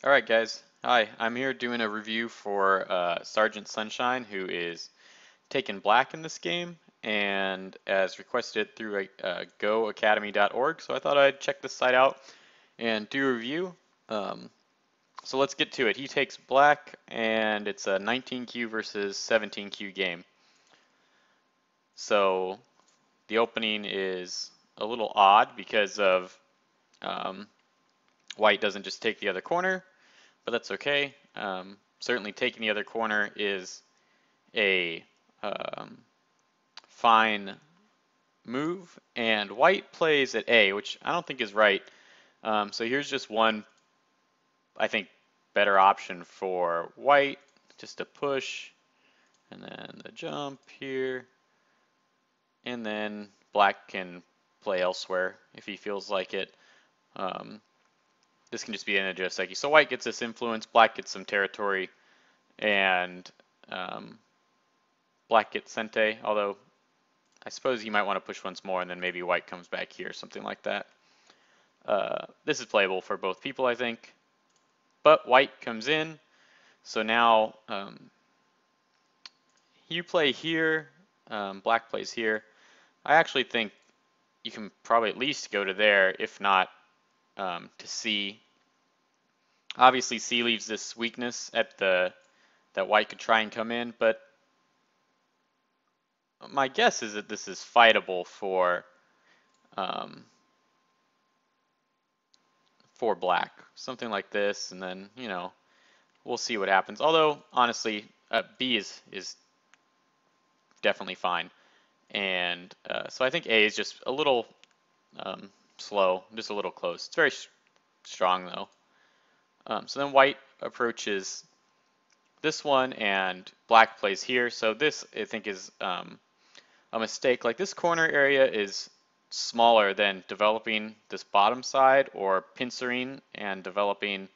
Alright guys, hi, I'm here doing a review for SgtSunshine, who is taking black in this game and has requested it through goacademy.org, so I thought I'd check this site out and do a review. Um, so let's get to it. He takes black and it's a 19Q versus 17Q game. So the opening is a little odd because of um, white doesn't just take the other corner, but that's okay. Certainly taking the other corner is a fine move, and white plays at A, which I don't think is right. So here's just one, I think, better option for white, just a push, and then the jump here, and then black can play elsewhere if he feels like it. Um, this can just be an Joseki. So white gets this influence, black gets some territory, and black gets Sente, although I suppose you might want to push once more and then maybe white comes back here, something like that. This is playable for both people, I think. But white comes in, so now you play here, black plays here. I actually think you can probably at least go to there, if not to C. Obviously, C leaves this weakness at that white could try and come in, but my guess is that this is fightable for black, something like this, and then we'll see what happens. Although honestly, B is definitely fine, and so I think A is just a little slow, just a little close. It's very strong though. So then white approaches this one, and black plays here. So this I think is a mistake. Like this corner area is smaller than developing this bottom side or pincering and developing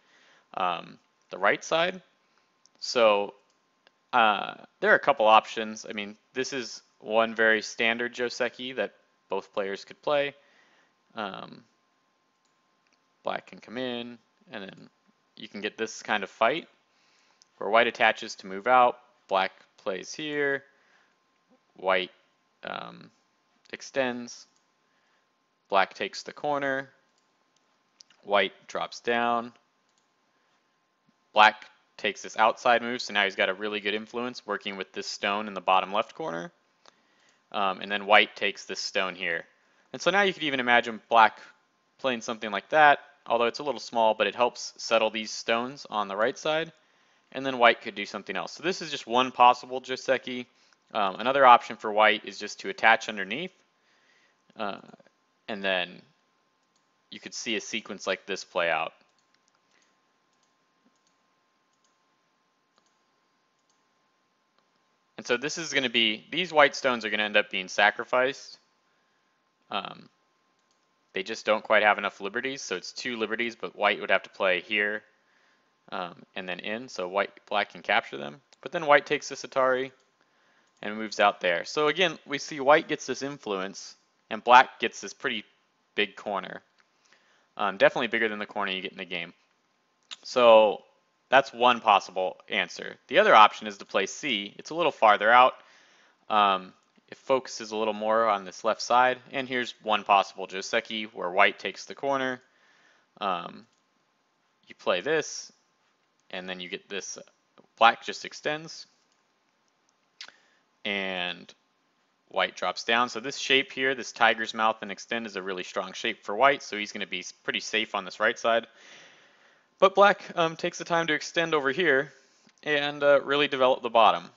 the right side. So there are a couple options. I mean, this is one very standard Joseki that both players could play. Black can come in, and then you can get this kind of fight where white attaches to move out, black plays here, white extends, black takes the corner, white drops down, black takes this outside move, so now he's got a really good influence working with this stone in the bottom left corner, and then white takes this stone here. And so now you could even imagine black playing something like that, although it's a little small, but it helps settle these stones on the right side, and then white could do something else. So this is just one possible Joseki. Another option for white is just to attach underneath, and then you could see a sequence like this play out. And so this is going to be, these white stones are going to end up being sacrificed. They just don't quite have enough liberties, so it's 2 liberties, but white would have to play here and then in, so black can capture them. But then white takes this Atari and moves out there. So again, we see white gets this influence, and black gets this pretty big corner. Definitely bigger than the corner you get in the game. So that's one possible answer. The other option is to play C. It's a little farther out. It focuses a little more on this left side. And here's one possible Joseki where white takes the corner. You play this, and then you get this. Black just extends, and white drops down. So this shape here, this tiger's mouth and extend, is a really strong shape for white, so he's going to be pretty safe on this right side. But black takes the time to extend over here and really develop the bottom.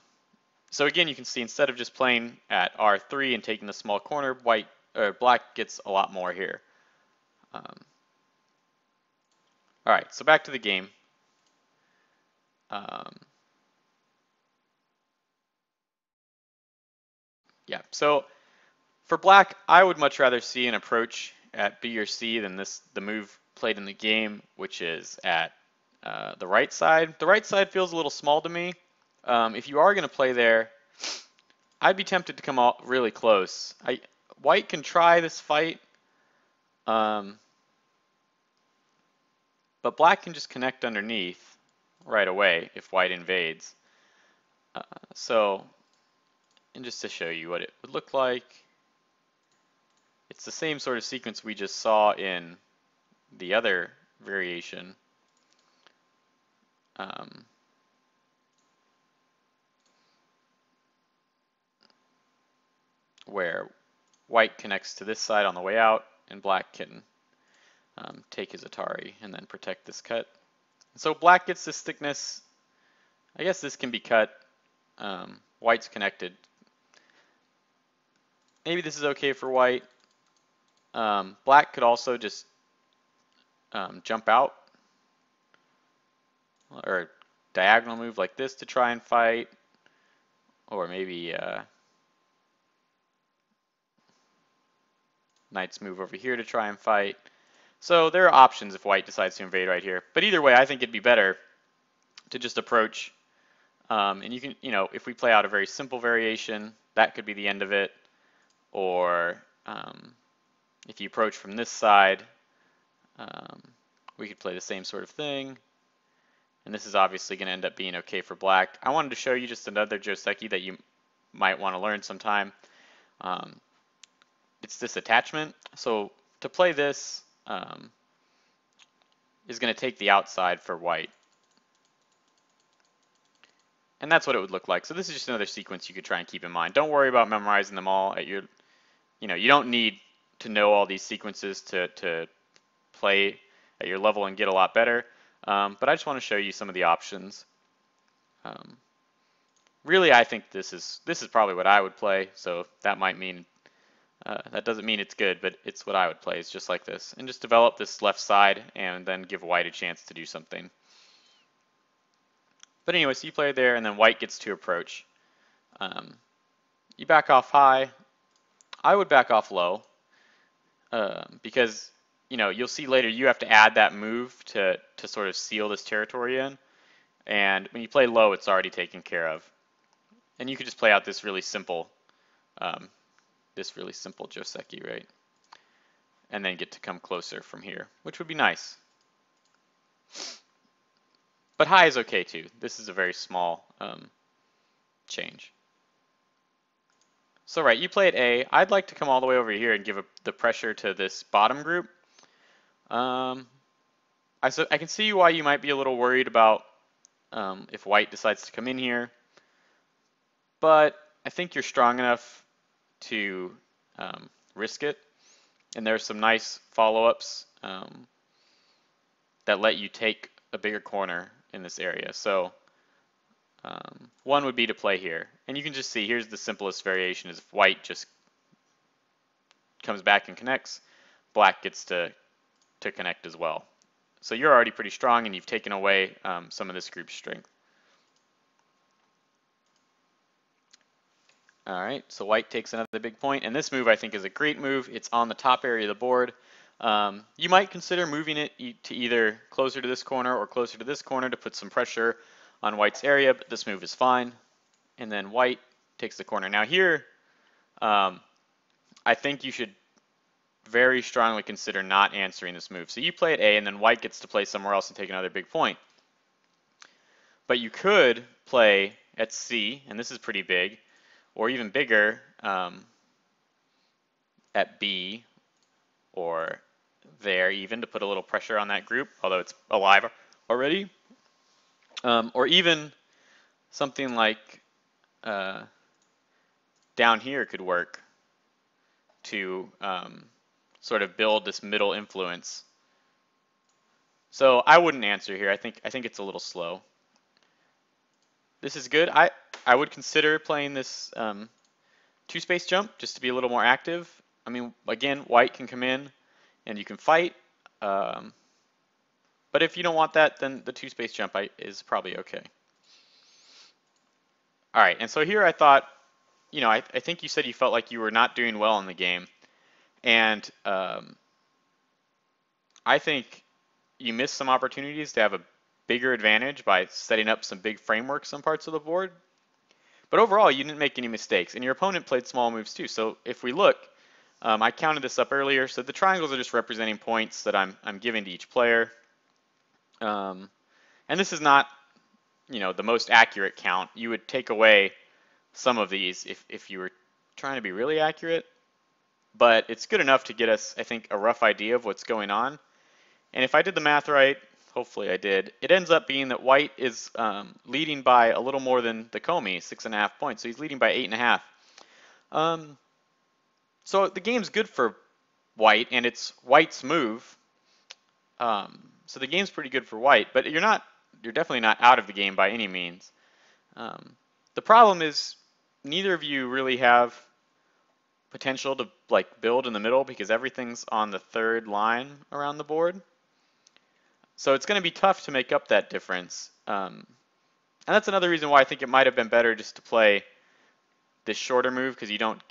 So again, you can see instead of just playing at R3 and taking the small corner, black gets a lot more here. All right, so back to the game. Yeah, so for black, I would much rather see an approach at B or C than the move played in the game, which is at the right side. The right side feels a little small to me. If you are going to play there, I'd be tempted to come out really close. White can try this fight. but black can just connect underneath right away if white invades. So, and just to show you what it would look like, it's the same sort of sequence we just saw in the other variation. Where white connects to this side on the way out, and black can take his Atari and then protect this cut. So black gets this thickness. I guess this can be cut. White's connected. Maybe this is okay for white. Black could also just jump out or diagonal move like this to try and fight, or maybe knight's move over here to try and fight. So there are options if white decides to invade right here. But either way, I think it'd be better to just approach. And you can, if we play out a very simple variation, that could be the end of it. Or if you approach from this side, we could play the same sort of thing. And this is obviously going to end up being okay for black. I wanted to show you just another joseki that you might want to learn sometime. It's this attachment. So to play this is going to take the outside for white. And that's what it would look like. So this is just another sequence you could try and keep in mind. Don't worry about memorizing them all at your, you don't need to know all these sequences to play at your level and get a lot better. But I just want to show you some of the options. Really, I think this is probably what I would play. So that might mean, that doesn't mean it's good, but it's what I would play. It's just like this. And just develop this left side and then give white a chance to do something. But anyway, so you play there, and then white gets to approach. You back off high. I would back off low because you'll see later you have to add that move to sort of seal this territory in. And when you play low, it's already taken care of. And you could just play out this really simple joseki, right? And then get to come closer from here, which would be nice. But high is okay too. This is a very small change. So right, you play at A. I'd like to come all the way over here and give the pressure to this bottom group. I can see why you might be a little worried about if white decides to come in here. But I think you're strong enough to risk it. And there's some nice follow-ups that let you take a bigger corner in this area. So one would be to play here. And you can just see, here's the simplest variation is if white just comes back and connects, black gets to connect as well. So you're already pretty strong and you've taken away some of this group's strength. All right, so white takes another big point, and this move I think is a great move. It's on the top area of the board. You might consider moving it to either closer to this corner or closer to this corner to put some pressure on white's area, but this move is fine. And then white takes the corner. Now here, I think you should very strongly consider not answering this move. So you play at A, and then white gets to play somewhere else and take another big point. But you could play at C, and this is pretty big, or even bigger at B, or there even to put a little pressure on that group, although it's alive already. Or even something like down here could work to sort of build this middle influence. So I wouldn't answer here. I think it's a little slow. This is good. I would consider playing this two-space jump just to be a little more active. I mean, again, white can come in and you can fight. But if you don't want that, then the two-space jump is probably okay. All right, and so here I thought, I think you said you felt like you were not doing well in the game. And I think you missed some opportunities to have a bigger advantage by setting up some big frameworks on parts of the board. But overall, you didn't make any mistakes, and your opponent played small moves too. So if we look, I counted this up earlier. So the triangles are just representing points that I'm giving to each player. And this is not, the most accurate count. You would take away some of these if you were trying to be really accurate, but it's good enough to get us, I think, a rough idea of what's going on. And if I did the math right, hopefully I did, it ends up being that white is leading by a little more than the Comey, 6.5 points. So he's leading by 8.5. So the game's good for white, and it's white's move. So the game's pretty good for white, but you're definitely not out of the game by any means. The problem is neither of you really have potential to like build in the middle because everything's on the third line around the board. So it's going to be tough to make up that difference. And that's another reason why I think it might have been better just to play this shorter move because you don't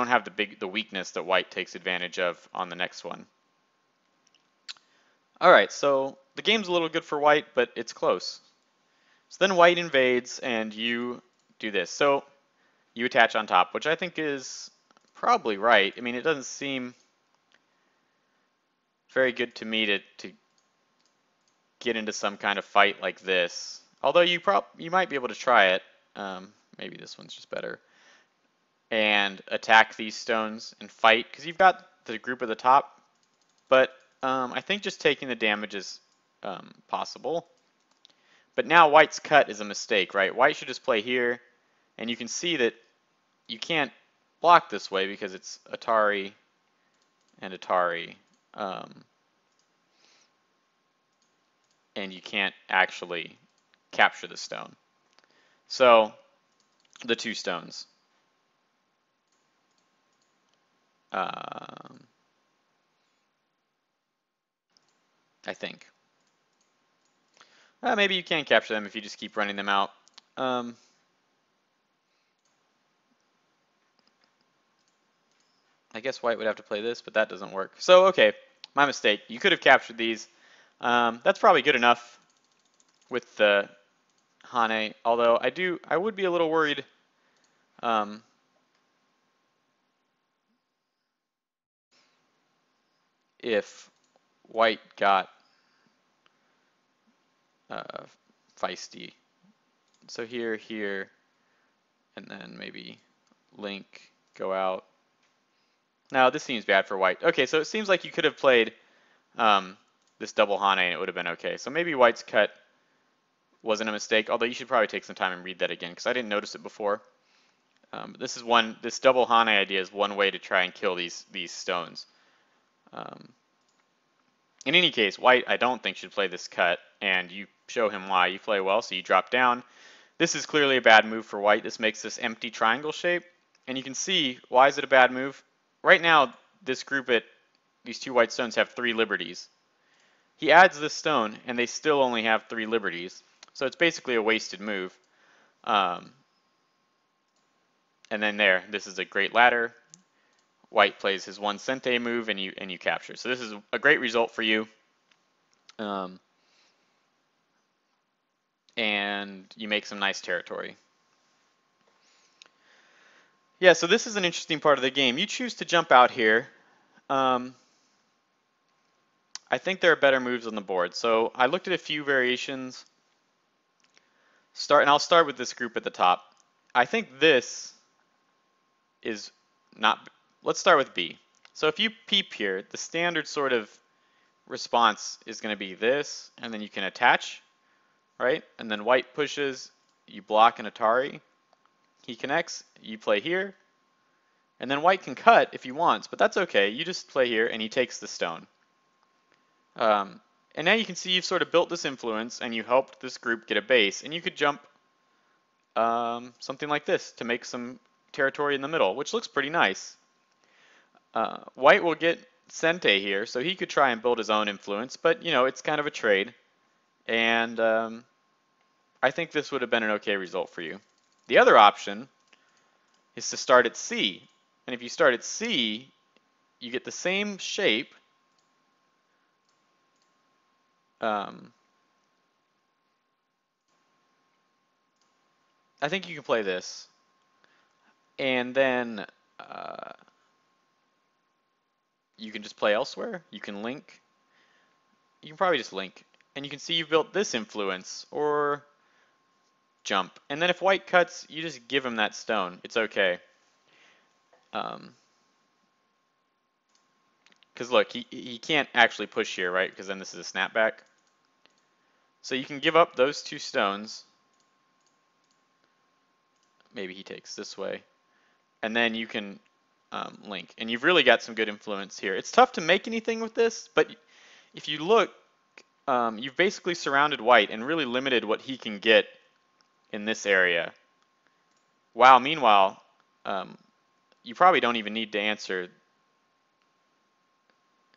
have the weakness that white takes advantage of on the next one. All right, so the game's a little good for white, but it's close. So then white invades and you do this. So you attach on top, which I think is probably right. I mean, it doesn't seem very good to me to get into some kind of fight like this. Although you might be able to try it. Maybe this one's just better. And attack these stones and fight, because you've got the group at the top. But I think just taking the damage is possible. But now white's cut is a mistake, right? White should just play here, and you can see that you can't block this way because it's Atari and Atari. And you can't actually capture the stone. So, the two stones. I think. Maybe you can capture them if you just keep running them out. I guess white would have to play this, but that doesn't work. So, okay, my mistake. You could have captured these. That's probably good enough with the Hane, although I would be a little worried if white got feisty. So here, and then maybe link, go out. Now this seems bad for white. Okay, so it seems like you could have played this double Hane and it would have been okay. So maybe white's cut wasn't a mistake, although you should probably take some time and read that again because I didn't notice it before. This double Hane idea is one way to try and kill these stones. In any case, white I don't think should play this cut, and you show him why. You play well, so you drop down. This is clearly a bad move for white. This makes this empty triangle shape, and you can see why is it a bad move. Right now, this group these two white stones have 3 liberties. He adds this stone, and they still only have 3 liberties. So it's basically a wasted move. And then this is a great ladder. White plays his 1 cente move, and you capture. So this is a great result for you. And you make some nice territory. Yeah, so this is an interesting part of the game. You choose to jump out here. I think there are better moves on the board. So I looked at a few variations. And I'll start with this group at the top. I think this is not. Let's start with B. So if you peep here, the standard sort of response is going to be this, and then you can attach, right? And then white pushes, you block an Atari. He connects, you play here, and then white can cut if he wants, but that's okay. You just play here, and he takes the stone. And now you can see you've sort of built this influence, and you helped this group get a base, and you could jump something like this to make some territory in the middle, which looks pretty nice. White will get Sente here, so he could try and build his own influence, but it's kind of a trade, and I think this would have been an okay result for you. The other option is to start at C, and if you start at C, you get the same shape. I think you can play this, and then you can just play elsewhere. You can link. You can probably just link, and you can see you've built this influence, or jump. And then if white cuts, you just give him that stone. It's okay. Because look, he can't actually push here, right? Because then this is a snapback. So you can give up those 2 stones. Maybe he takes this way. And then you can link. And you've really got some good influence here. It's tough to make anything with this, but if you look, you've basically surrounded white and really limited what he can get in this area. Wow, meanwhile, you probably don't even need to answer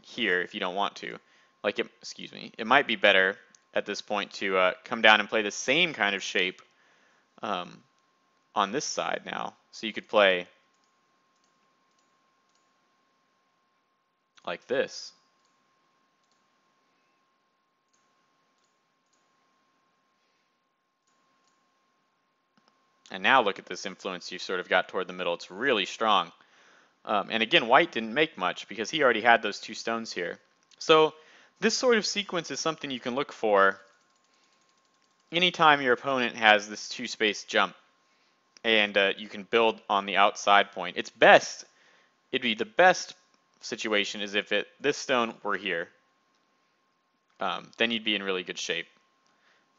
here if you don't want to. Like, excuse me, it might be better at this point to come down and play the same kind of shape on this side now. So you could play like this. And now look at this influence you've sort of got toward the middle. It's really strong. And again, white didn't make much because he already had those 2 stones here. So this sort of sequence is something you can look for anytime your opponent has this 2-space jump. And you can build on the outside point. It's best, it'd be the best situation is if this stone were here. Then you'd be in really good shape.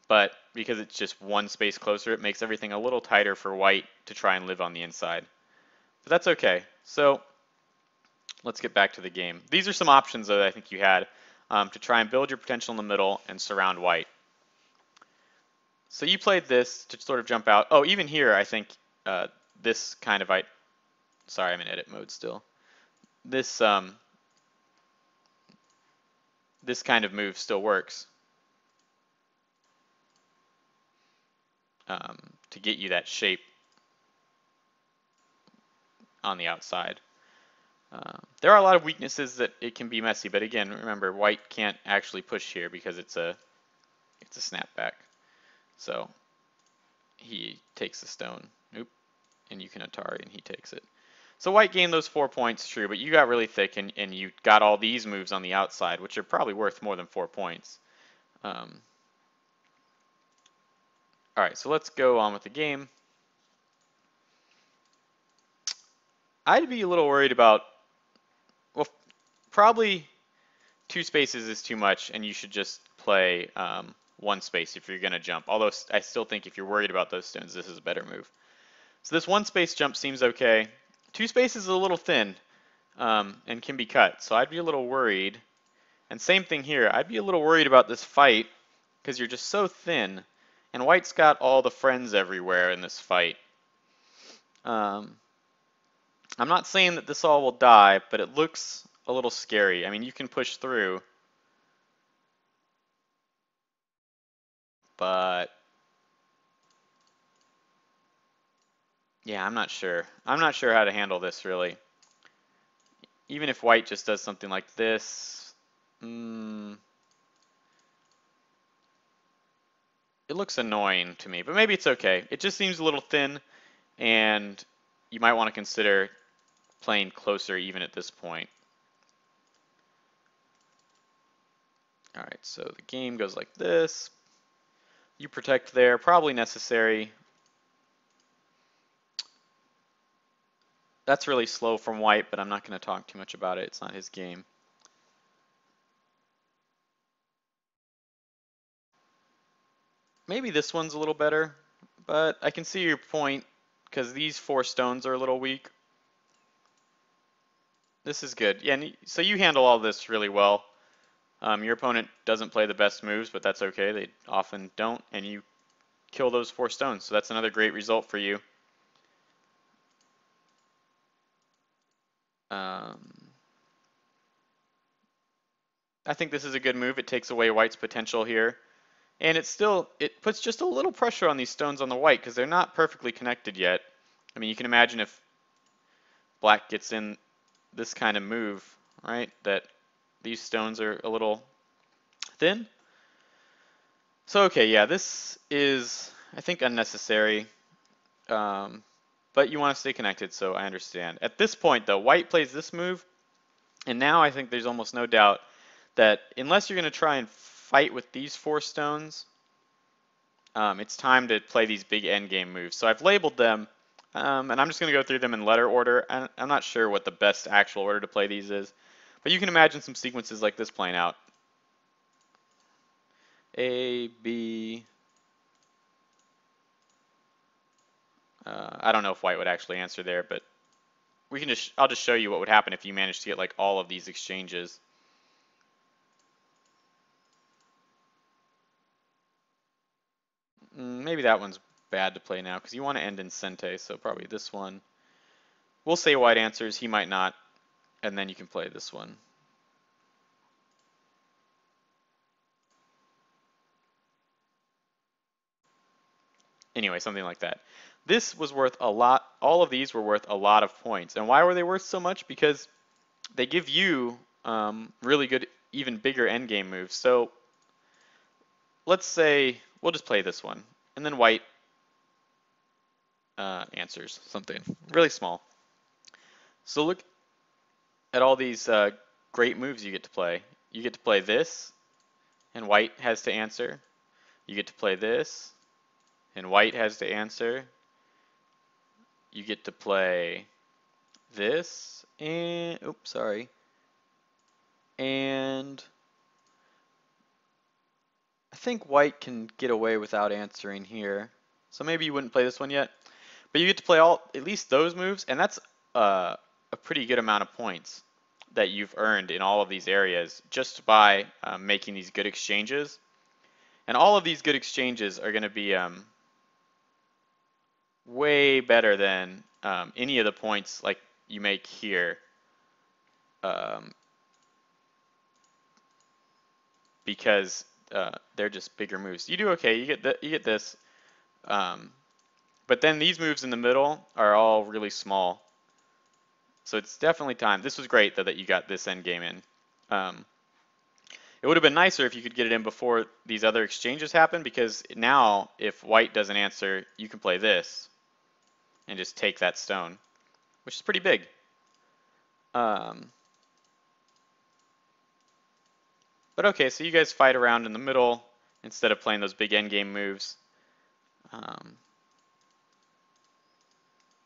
But because it's just 1 space closer, it makes everything a little tighter for white to try and live on the inside. But that's okay. So let's get back to the game. These are some options that I think you had to try and build your potential in the middle and surround white. So you played this to sort of jump out. Oh, even here, I think this kind of, sorry, I'm in edit mode still. This this kind of move still works to get you that shape on the outside. There are a lot of weaknesses that it can be messy, but again, remember, white can't actually push here because it's a snapback. So he takes the stone, oop, and you can Atari, and he takes it. So white gained those 4 points, true, but you got really thick, and you got all these moves on the outside, which are probably worth more than 4 points. All right, so let's go on with the game. I'd be a little worried about, well, probably 2 spaces is too much, and you should just play 1 space if you're going to jump. Although I still think if you're worried about those stones, this is a better move. So this 1 space jump seems okay. 2 spaces is a little thin and can be cut, so I'd be a little worried. And same thing here, I'd be a little worried about this fight because you're just so thin, and white's got all the friends everywhere in this fight. I'm not saying that this all will die, but it looks a little scary. I mean, you can push through, but yeah, I'm not sure. I'm not sure how to handle this really. Even if white just does something like this, it looks annoying to me, but maybe it's okay. It just seems a little thin, and you might want to consider playing closer even at this point. All right, so the game goes like this. You protect there, probably necessary. That's really slow from white, but I'm not going to talk too much about it. It's not his game. Maybe this one's a little better, but I can see your point because these 4 stones are a little weak. This is good. Yeah, so you handle all this really well. Your opponent doesn't play the best moves, but that's okay. They often don't, and you kill those 4 stones. So that's another great result for you. I think this is a good move. It takes away white's potential here. And it puts just a little pressure on these stones on the white because they're not perfectly connected yet. I mean, you can imagine if black gets in this kind of move, right, that these stones are a little thin. So, okay, yeah, this is, I think, unnecessary. But you want to stay connected, so I understand. At this point, though, white plays this move, and now I think there's almost no doubt that unless you're going to try and fight with these 4 stones, it's time to play these big endgame moves. So I've labeled them, and I'm just going to go through them in letter order. I'm not sure what the best actual order to play these is, but you can imagine some sequences like this playing out. A, B, I don't know if white would actually answer there, but we can I'll just show you what would happen if you managed to get like all of these exchanges. Maybe that one's bad to play now because you want to end in Sente, so probably this one. We'll say white answers, he might not, and then you can play this one. Anyway, something like that. This was worth a lot. All of these were worth a lot of points. And why were they worth so much? Because they give you really good, even bigger endgame moves. So let's say we'll just play this one, and then white answers something really small. So look at all these great moves you get to play. You get to play this, and white has to answer. You get to play this, and white has to answer. You get to play this, and oops, sorry. And I think white can get away without answering here. So maybe you wouldn't play this one yet. But you get to play at least those moves, and that's a pretty good amount of points that you've earned in all of these areas just by making these good exchanges. And all of these good exchanges are going to be way better than any of the points like you make here. Because they're just bigger moves. You do okay. You get this, but then these moves in the middle are all really small. So it's definitely time. This was great though that you got this end game in. It would have been nicer if you could get it in before these other exchanges happen, because now if white doesn't answer, you can play this and just take that stone, which is pretty big. But okay, so you guys fight around in the middle instead of playing those big endgame moves.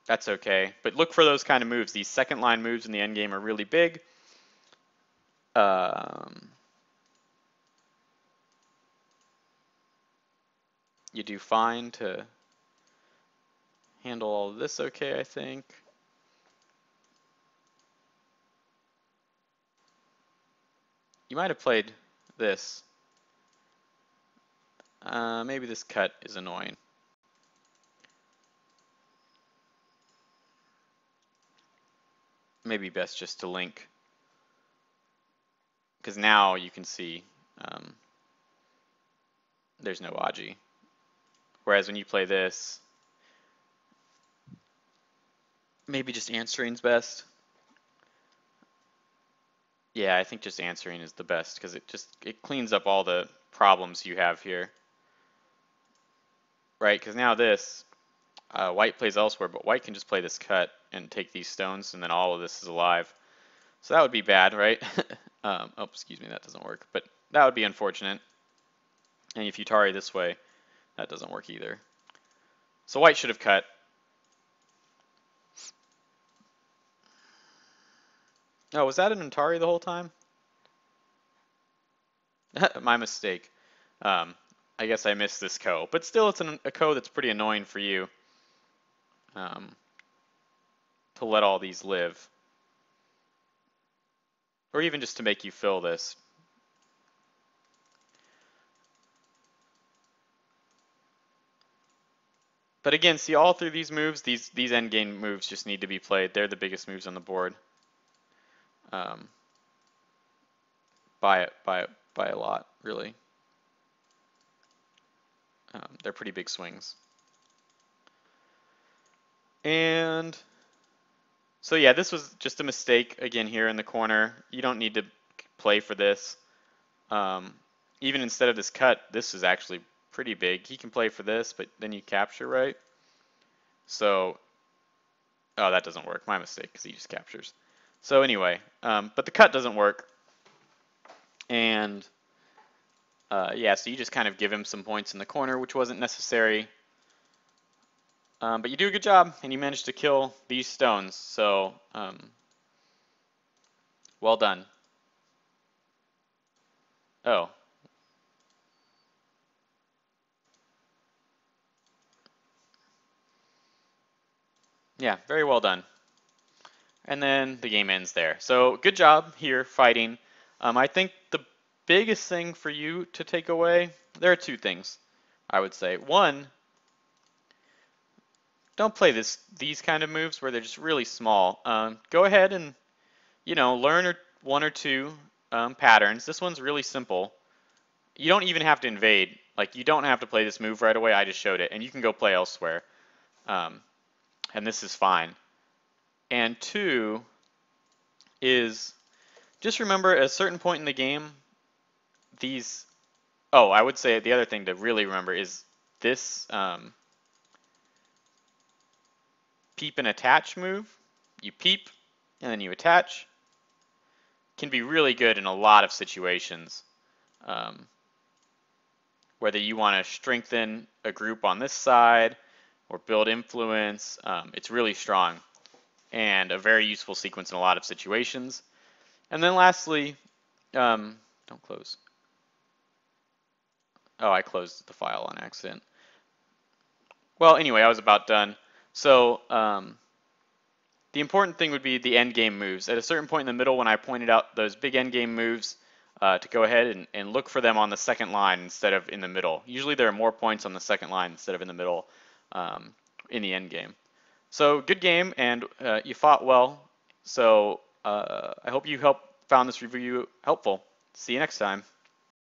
That's okay. But look for those kind of moves. These second line moves in the endgame are really big. You do fine to handle all of this okay, I think. You might have played this. Maybe this cut is annoying. Maybe best just to link, because now you can see there's no Aji. Whereas when you play this, maybe just answering's best. Yeah, I think just answering is the best because it cleans up all the problems you have here. Right, because now this, white plays elsewhere, but white can just play this cut and take these stones, and then all of this is alive. So that would be bad, right? Oh, excuse me, that doesn't work. But that would be unfortunate. And if you Tari this way, that doesn't work either. So white should have cut. Oh, was that an Atari the whole time? My mistake. I guess I missed this ko. But still, it's a ko that's pretty annoying for you to let all these live. Or even just to make you fill this. But again, see all through these moves, these endgame moves just need to be played. They're the biggest moves on the board. By a lot, really. They're pretty big swings. And so yeah, this was just a mistake again here in the corner. You don't need to play for this. Even instead of this cut, this is actually pretty big. He can play for this, but then you capture, right? So, oh, that doesn't work. My mistake, because he just captures. So anyway, but the cut doesn't work. And yeah, so you just kind of give him some points in the corner, which wasn't necessary. But you do a good job, and you managed to kill these stones, so well done. Oh, yeah, very well done. And then the game ends there. So good job here fighting. I think the biggest thing for you to take away, there are two things, I would say. One, don't play these kind of moves where they're just really small. Go ahead and learn one or two patterns. This one's really simple. You don't even have to invade. Like you don't have to play this move right away. I just showed it, and you can go play elsewhere. Um, and this is fine. And two is just remember at a certain point in the game, these. Oh, I would say the other thing to really remember is this peep and attach move. You peep and then you attach. Can be really good in a lot of situations. Um, whether you want to strengthen a group on this side or build influence, it's really strong and a very useful sequence in a lot of situations. And then lastly, don't close. Oh, I closed the file on accident. Well, anyway, I was about done. So the important thing would be the end game moves. At a certain point in the middle, when I pointed out those big end game moves, to go ahead and look for them on the second line instead of in the middle. Usually there are more points on the second line instead of in the middle in the end game. So good game, and you fought well. So I hope you found this review helpful. See you next time.